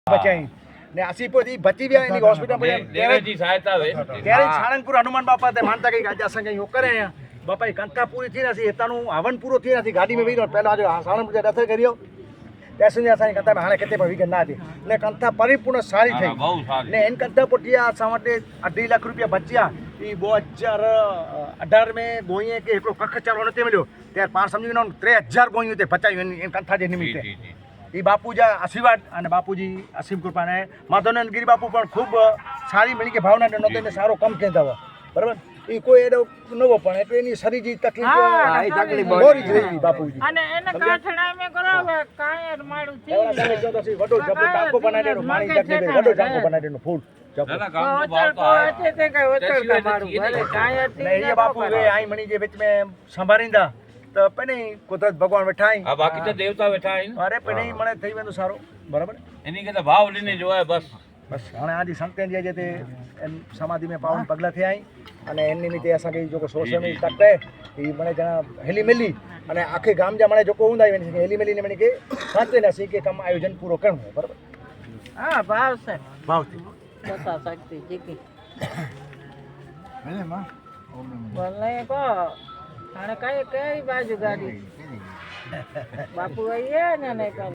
બચાઈ ને આસીપોથી બચી ગયા એની હોસ્પિટલ પર દેરે જી સહાયતા આવે ત્યારે સાળંગપુર હનુમાન બાપા તે માનતા કઈ ગાજા સંગે યો કરે બાપા કંકા પૂરી થઈ નથી એતાનું હવન પૂરો થઈ નથી ગાડી में વીરો પહેલા જો સાળંગપુર દર્શન કર્યો ત્યાં અસાની કંતા હાણે કેતે પણ વિગત ના હતી ને કંતા પરિપૂર્ણ સારી થઈ બહુ સારી ને એન કંતા પોટિયા સા માટે 2.5 લાખ રૂપિયા બચ્યા એ 2018 में ગોઈએ કે એકલો કખ ચાલવાનો તે મળ્યો ત્યારે 5 સમજી નો 3000 ગોઈએ તે બચાવ્યું એન કંથા જે નિમિત્તે એ બાપુજા આશીર્વાદ અને બાપુજી અસીમ કૃપાને માધવનંદ ગીરી બાપુ પણ ખૂબ સારી મળી કે ભાવના નહોતો એને સારો કામ કહેતા હોય બરાબર એ કોઈ એનો નવો પણ એટલે એની શરીરની તકલીફ મોરી જ રહી બાપુજી અને એને કાઠડા મે કરાવે કાયર માડું થી એવડા તો સી વડો જબો ટાંકો બનાડેનો માણી તકલીફ વડો ટાંકો બનાડેનો ફૂલ ના ના ગામ નો ભાવ તો ઓચે તે કઈ ઓચર કા માડું ભલે કાયર થી ને એ બાપુ વે આઈ મણી જે बीच में સંભારીંदा તો પણ કુદરત ભગવાન બેઠાઈ આ બાકી તો દેવતા બેઠા આઈને અરે પણ મને થઈ વેનું સારું બરાબર એની કે ભાવ લઈને જોવાય બસ બસ હાणे આજે સંતેન જે તે સમાધિ में પાવન પગલા થયા અને એની નિમિત્તે અસાંखे जो सोशल मीडिया तक है મને જણા હેલી મેલી અને આખે ગામ જા મને જો કો ઊંધા આવી હેલી મેલી ને મને કે સાચે ને સી કે કમ આયોજન પૂરો કરવું બરાબર હા ભાવ છે ભાવથી બતા શકતી જીકી મેને માં બોલે કો હાણે કઈ બાજુ ગાડી બાપુ આઈએ ને ને